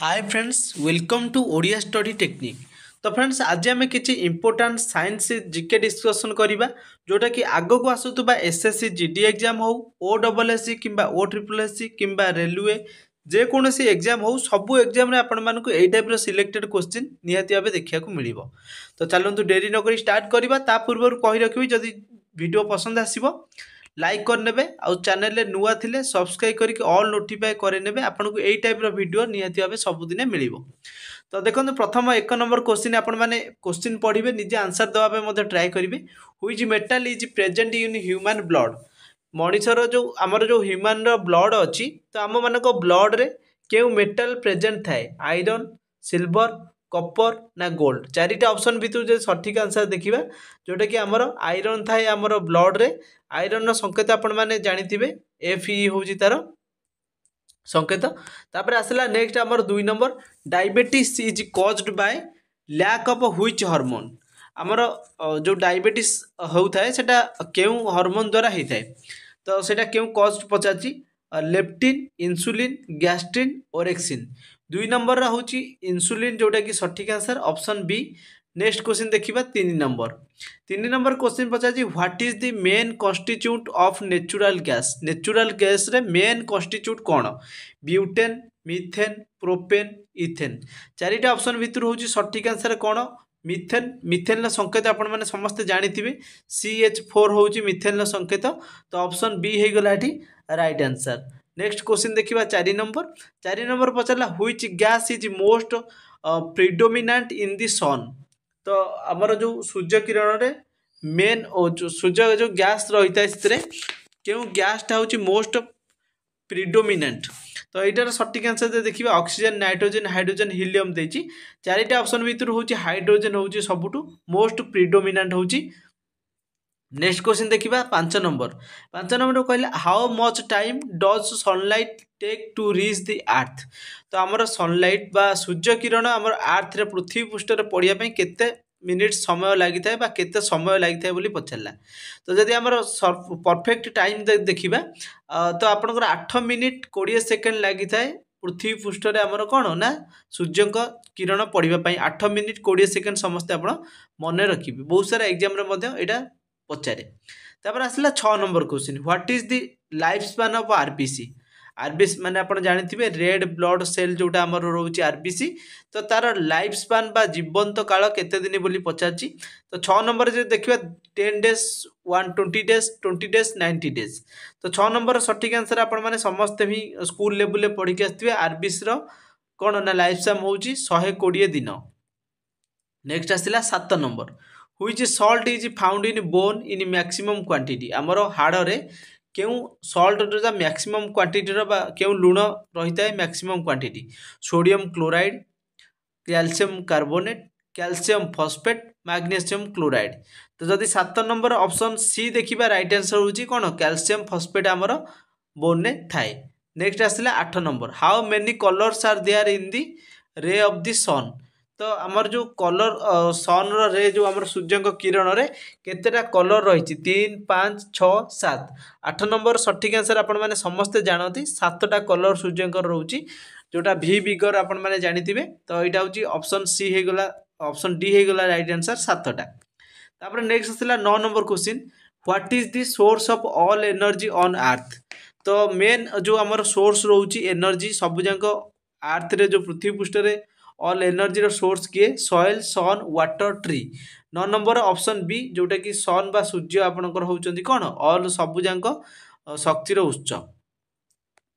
Hi friends welcome to Odia study technique. तो friends आज आम किसी इंपोर्टाट साइंस जीके डिस्कसन करवा जोटा कि आग को आसुवा एसएससी जीडी एग्जाम हो ओ डबल एससी कि ओ ट्रिपल एससी कि रेलवे जेकोसी एग्जाम हो सबू एग्जाम आपण मानक यही टाइप सिलेक्टेड क्वेश्चन निहाती भाव देखा मिल। तो चलतु डेरी नक स्टार्ट करवा ता पूर्व कही रखी जदि वीडियो पसंद आसो लाइक करने आउ चैनल नुआ थिले सब्सक्राइब करके ऑल नोटिफाई करे आपन को यही टाइप वीडियो निहाती भाव सबुदिन मिल। तो देखो प्रथम एक नंबर क्वेश्चन आपण मैंने क्वेश्चन पढ़े निजे आंसर देवाई ट्राए करेंगे। Which metal is present in human blood मनीषर जो आमर जो ह्यूमन ब्लड अच्छी तो आम मान ब्लड रे क्यों मेटाल प्रेजेंट थाए आयरन सिल्वर कपर ना गोल्ड चारिटा ऑप्शन भितर जो सठिक आंसर देखा जोटा कि आमर आयरन थाए आमर ब्लड रे आयरन संकेत आपण मैंने जानी एफ इ हूँ तार संकेत। तापर आसला नेक्स्ट आमर 2 number diabetes is caused by lack of which hormone आमर जो डायबिटीज होता है सेटा क्यों हार्मोन द्वारा होता है तो सेटा क्यों कॉज्ड पचाची leptin insulin gastrin orexin 2 number हूँ इन्सुलिन जोटा कि सठिक answer option b. Next question देखिबा 3 नंबर क्वेश्चन पचार what is the main constituent of natural gas रे मेन कन्स्टिट्यूट कौन ब्यूटेन मिथेन प्रोपेन इथेन चारिटा ऑप्शन भितर हूँ सठिक आंसर कौन मिथेन मिथेन संकेत आपण मैंने समस्ते जानी CH4 हूँ मिथेन संकेत तो ऑप्शन बी हो गला राइट आंसर। नेक्स्ट क्वेश्चन देखिबा 4 नंबर पचारा which gas is most predominant in the sun तो आमर जो सूर्य किरण रे मेन जो सूर्य जो गैस रही है क्यों गैसटा हूँ मोस्ट प्रिडोमिनेंट तो यार सठिक आंसर देखिए ऑक्सीजन नाइट्रोजन हाइड्रोजन हिलियम देती चारिटा ऑप्शन भितर हूँ हाइड्रोजन हूँ सबुठ मोस्ट प्रिडोमिनेंट हूँ। नेक्स्ट क्वेश्चन देखिबा 5 नंबर कहला how much time does sunlight take to reach the earth तो आमर सनलाइट बा सूर्य किरण आमर अर्थ रे पृथ्वी पृष्ठ रे पड़िया केते मिनिट समय लगी था केते समय लगी था बोली पचारा तो जदि आमर परफेक्ट टाइम देखिबा तो आपनकर 8 मिनिट 20 सेकेंड लगी था पृथ्वी पृष्ठ रे आमर कौन ना सूर्य किरण पड़ापी 8 मिनिट 20 सेकेंड समस्ते आप मन रखिए बहुत सारा एग्जाम रे पचारे। तापर आसला 6 number question what is the life span of RBC माने आपण जानिथिबे रेड ब्लड सेल जोटा हमर रहउची आरबीसी तो तार लाइफ स्पान बा जीवंत काल केते दिन बोली पचारची तो 6 नंबर जे देखिबा 10 डेज 120 डेज 20 डेज 90 डेज तो 6 नंबर सठिक आंसर आपण माने समस्त भी स्कूल लेवल ले पढ़ी के आस्थिबे आरबीसी रो कोन ना लाइफ स्पान होउची 120 दिन। नेक्स्ट आसला 7 number which salt is found in bone in maximum quantity आमर हाड़ रे क्यों सॉल्ट जो मैक्सिमम क्वांटिटी क्यों लुण रही है maximum quantity sodium chloride calcium carbonate calcium phosphate magnesium chloride तो जदि 7 नंबर ऑप्शन सी देखिबा राइट आंसर होची कोन कैल्शियम फॉस्फेट आमर बोन ने थाए। नेक्स्ट आसला 8 number how many colours are there in the ray of the sun तो आमर जो कलर सन रे जो आमर सूर्य किरण रे केतेटा कलर रही 3 5 6 7 8 नंबर सठिक आंसर आपण माने समस्ते जानती 7टा कलर सूर्य रोची जोटा भी बिगर आपण माने जानिथिबे तो यहाँ हूँ ऑप्शन सी हो गला ऑप्शन डी हो गला राइट आंसर 7टा। तापर नेक्स्ट आसला 9 number question what is the source of all energy on earth तो मेन जो आमर सोर्स रोची एनर्जी सब जाक अर्थ रे जो पृथ्वी पृष्ठ रे ऑल एनर्जी सोर्स किए soil sun water tree 9 number option B जोटा कि सन बा सूर्य आपणकर होउचंदी कोन ऑल सबुजाक शक्तिर उत्स।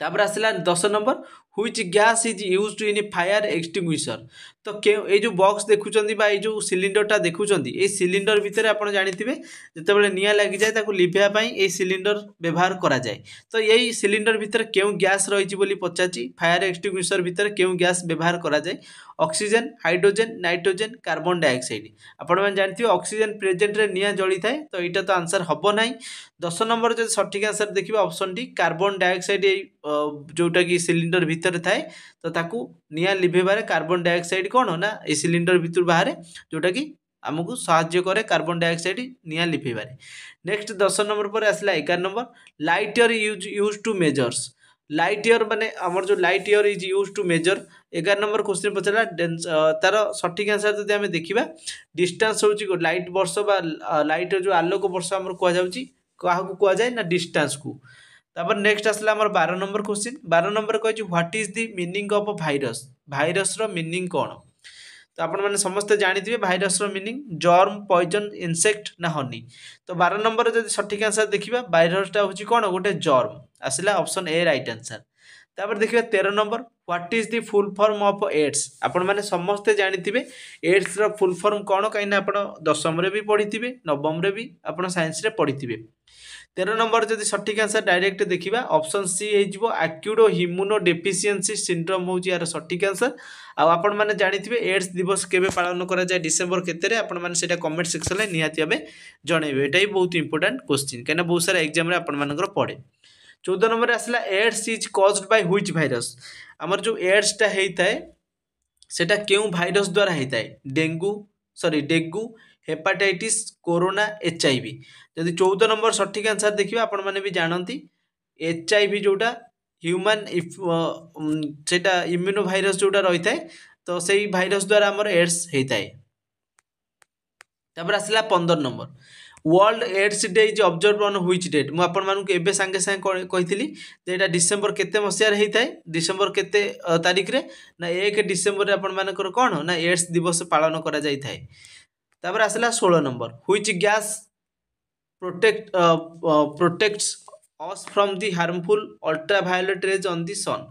तापर आसला 10 number which gas is used in fire extinguisher तो ये जो बॉक्स देखुचंदी बा ये जो सिलिंडरटा देखुचंदी ये सिलिंडर भितर आपण जानिथिबे जेतेबेले निया लागि जाय ताकू लिभेया पई ये सिलिंडर व्यवहार करा जाय तो यही सिलिंडर भितर क्यों गैस रही बोली पचाची फायर एक्सटिंग्विशर भितर क्यों गैस व्यवहार करा जाय oxygen hydrogen nitrogen carbon dioxide आपण मैंने जानते ऑक्सीजन प्रेजेंट रे निया जली थाए तो यहाँ तो आंसर हम ना 10 नंबर जो सठिक आंसर देखिए ऑप्शन डी कार्बन डाइऑक्साइड जोटा कि सिलिंडर भितर थाए तो ताकू निया लिभेबारे कार्बन डाइऑक्साइड कौन ना ये सिलिंडर भितर बाहर जोटा कि आमको साहाय्य करे कार्बन डाइऑक्साइड निया लिभेबारे। नेक्स्ट 10 नंबर पर आसला 11 number lighter use to measures light year माने आमर जो light year is use to measure 11 number question पचरा तार सठिक आंसर जदि आम देखा डिस्टेंस हूँ लाइट वर्ष बा लाइट जो आलोक वर्ष आम कहुच्छी क्या कहुए ना डिस्टेंस को तापर नेक्स्ट आसला आमर 12 नंबर क्वेश्चन 12 नंबर कही what is the meaning of virus virus रो मीनिंग कौन तो आपण मैंने समस्ते जानी virus meaning germ poison insect ना हनी तो 12 नंबर जब सठिक आंसर देखा भाइरसटा हूँ कौन गोटे जर्म आसला ऑप्शन ए राइट आंसर तापर देखिए 13 number what is the full form of AIDS आपण मैंने समस्ते जानी एड्स रो फुल फॉर्म कौन कहीं आप दशम भी पढ़ी थे नवम भी आप साइंस रे पढ़ी थे 13 नंबर जब सठिक आंसर डायरेक्ट देखा ऑप्शन सी हो आक्यूडो हिम्यूनो डेफिशिएंसी सिंड्रोम हूँ यार सठिक आंसर आपण मैंने जानी एड्स दिवस केवे पालन करा जाए डिसेम्बर केते आपण मैंने सेटा कमेंट सेक्शन में निहाती भाव जनइबे एटा ही बहुत इंपोर्टेंट क्वेश्चन कहीं बहुत सारा एग्जाम रे आपण मानकर पड़े 14 नंबर आसला AIDS is caused by which virus आमर जो एड्सटा होता है सेटा क्यों भाइरस द्वारा होता है डेंगू हेपाटाइटिस कोरोना HIV जदि 14 नंबर सठिक आंसर देखिए आपण मैंने भी जानती HIV जोटा ह्यूमन सेटा इम्यूनो भाइरस जोटा रही है तो सही भाइरस द्वारा आमर एड्स होता है तापर आसला 15 number world AIDS day is observe on which date मु आपण मानक एबे संगे संगे कहितली जे एटा डिसेंबर केते मसिया रे हेताय डिसेंबर केते तारिख रे ना 1 डिसेंबर रे आपण मानकर कोन ना एड्स दिवस पालन करा जाय थाय तापर आसला 16 number which gas protects us from the harmful ultraviolet rays on the sun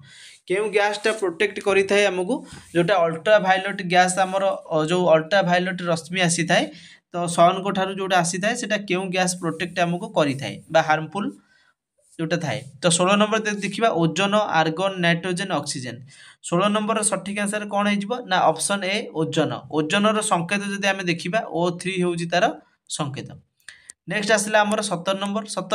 केउ गैसटा प्रोटेक्ट करि थाय हमकु जोटा अल्ट्रावायोलेट गैस हमर जो अल्ट्रावायोलेट रश्मि आसी थाय तो सन को ठारू जोटा आसी थाए सेटा क्यों गैस प्रोटेक्ट हमको करि थाए बा हार्मफुल जोटा थाए तो 16 नंबर देखिबा ozone argon nitrogen oxygen 16 number सठिक आंसर कौन हो ना ऑप्शन ए ओजोन ओजोन रो संकेत जदि आमे देखिबा O3 होउची तार संकेत नेक्स्ट आसला हमर 17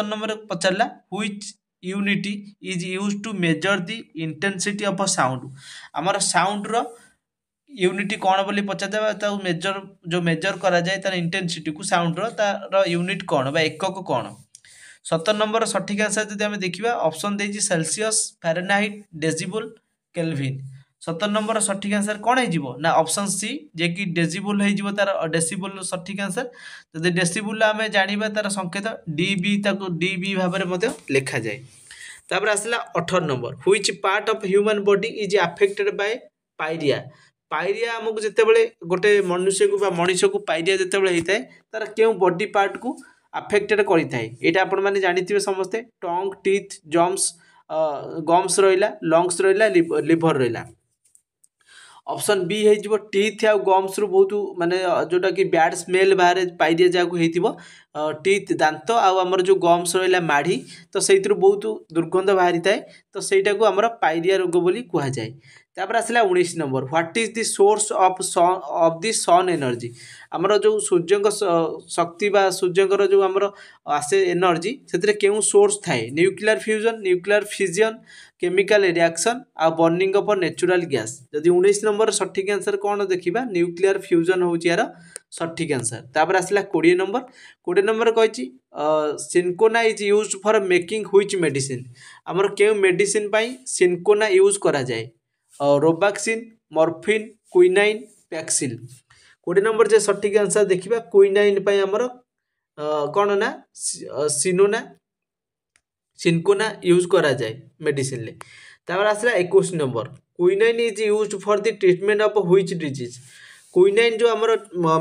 नंबर पचारला which unity is used to measure the intensity of a sound हमर साउंड रो यूनिटी कौन बोली पचार मेजर जो मेजर करा जाए तार इंटेंसिटी को साउंड रो तार यूनिट कौन बा एकक कौन 17 नंबर सठिक आंसर जब आम देखा ऑप्शन देजी Celsius Fahrenheit decibel kelvin 17 number सठिक आंसर कौन हो ना ऑप्शन सी जे कि डेसिबल हो तार डेसिबल सठिक आंसर जब डेसिबल आम जाना तार संकेत DB DB भाव में लिखा जाए तापर आसला 18 number which part of human body is affected by pyorrhoea pyorrhoea आमको जितेबाला गोटे मनुष्य को मनीष को पायरिया जितेबाला होता है तार क्यों बॉडी पार्ट को अफेक्टेड करें यहाँ आपण मैंने जानी समस्ते टंग टीथ गम्स रहा लंग्स रहा लिभर रहा ऑप्शन बी हो टीथ आ गम्स रु बहुत माने जोटा कि बैड स्मेल बाहर पायरिया जहाँ हो टीथ दांत आमर जो गम्स रहा माढ़ी तो से बहुत दुर्गंध बाहरी थाए तो सहीटा को आमर पायरिया रोग बोली कहुए तापर आसला 19 number what is the source of the sun energy आमर जो सूर्य शक्ति बा सूर्यकर जो आमर आसे एनर्जी से क्यों सोर्स थाए न्यूक्लियर फ्यूजन केमिकल रिएक्शन आ बर्निंग ऑफ नेचुरल गैस जदि 19 नंबर सठिक आंसर कौन देखा न्यूक्लियर फ्यूजन हूँ यार सठिक आंसर तापर आसला 20 नंबर कही cinchona is use for making which medicine आमर क्यों मेडिसिन सिनकोना यूज करा जाए रोबाक्सिन मॉर्फिन क्विनाइन पैक्सिल 20 नंबर जो सठिक आंसर देखा क्विनाइन आमर कौन ना सिनकोना यूज करा जाए मेडिसिन ले तापर आसला 21 number quinine is use for the treatment of which disease quinine जो आमर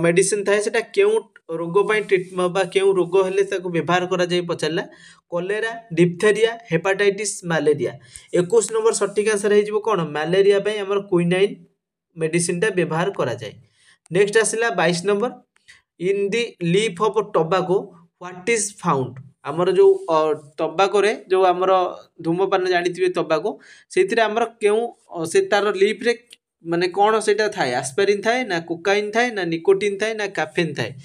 मेडिसिन थाए सेटा क्यों रोग ट्रीटमेंट क्यों रोग हेले व्यवहार करा जाए पचारा cholera diphtheria hepatitis malaria 21 number सठिक आंसर हो कौन मलेरिया आमर क्विनाइन मेडिसिनटा व्यवहार करा जाए नेक्स्ट आसला 22 number in the leaf of tobacco what is found आमर जो टोबाको रे जो आमर धूमपान जानी टोबाको से आमर क्यों से तार लीफ रे माने कौन से थाए एस्पिरिन थाए ना कोकाइन थाए ना निकोटिन थाए ना कैफेन थाए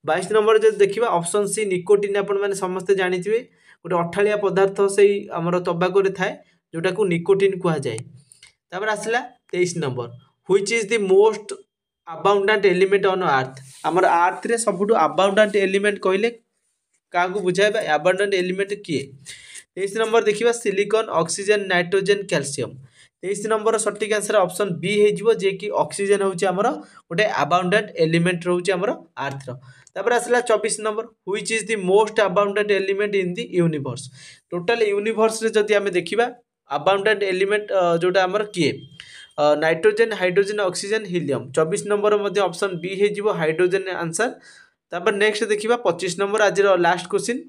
22 नंबर जो देखा ऑप्शन सी निकोटिन आपण मैंने समस्ते जानी गोटे अठालिया पदार्थ से आमर टोबाको रे थाए जोटा को निकोटिन कहुए तापर आसला 23 number which is the most abundant element on earth आमर अर्थ रे सबुठ अबाउंडेंट एलिमेंट कहले क्या बुझाइबा अबाउंडेंट एलिमेंट किए 23 नंबर देखिबा silicon oxygen nitrogen calcium 23 number सटीक आंसर ऑप्शन बी हेजिबो जे कि ऑक्सीजन होउची हमर गोटे अबाउंडेंट एलिमेंट रहउची हमर अर्थ रो तापर आसला 24 number which is the most abundant element in the universe total universe रे जदि हमें देखिबा अबाउंडेंट एलिमेंट जोटा हमर किए nitrogen hydrogen oxygen helium 24 number मध्ये ऑप्शन बी हेजिबो हाइड्रोजन आंसर तापर नेक्स्ट देखिबा 25 नंबर आज लास्ट क्वेश्चन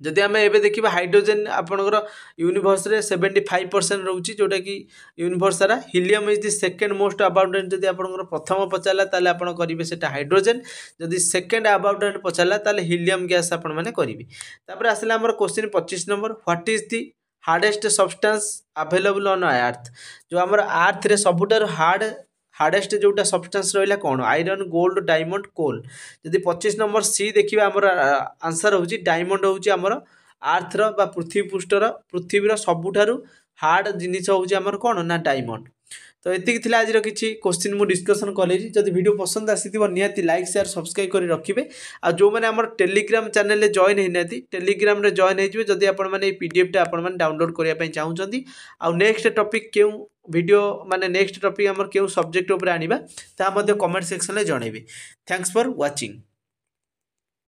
जदि आम एबे देखिबा हाइड्रोजन आपनकर यूनिवर्स रे 75% रहउची जोटा कि यूनिवर्स सारा helium is the second most abundant जदि आपनकर प्रथम पचाला ताले आपण करिवे सेटा हाइड्रोजन जदि सेकंड अबाउंडेंट पचाला ताले हीलियम गैस आपण माने करिवे तापर आसला हमर question 25 number what is the hardest substance available on earth जो हमर अर्थ रे सबुटर हार्डेस्ट जोटा सब्सटेंस रहिला कोन आयरन गोल्ड डायमंड कोल जदि 25 नंबर सी देखिबा हमर आंसर होउची डायमंड होउची हमर अर्थ रो बा पृथ्वी पृष्ठर पृथ्वीर सबुठारु हार्ड जिनिस होउची हमर कोन ना डायमंड तो एतिक थिला आज किछि क्वेश्चन मु डिस्कशन कलेजी जदि वीडियो पसंद आसीथिबो निहाती लाइक शेयर सब्सक्राइब करी रखिबे आ जो माने हमर टेलीग्राम चैनल रे जॉइन हेनाती टेलीग्राम रे जॉइन हेजिबे जदि आपण माने ए पीडीएफ टा आपण माने डाउनलोड करिया पई चाहुचंती आ नेक्स्ट टॉपिक केउ वीडियो माने नेक्स्ट टॉपिक हमर केउ सब्जेक्ट ऊपर आनिबा ता मध्ये कमेंट सेक्शन रे जणैबे थैंक्स फॉर वाचिंग।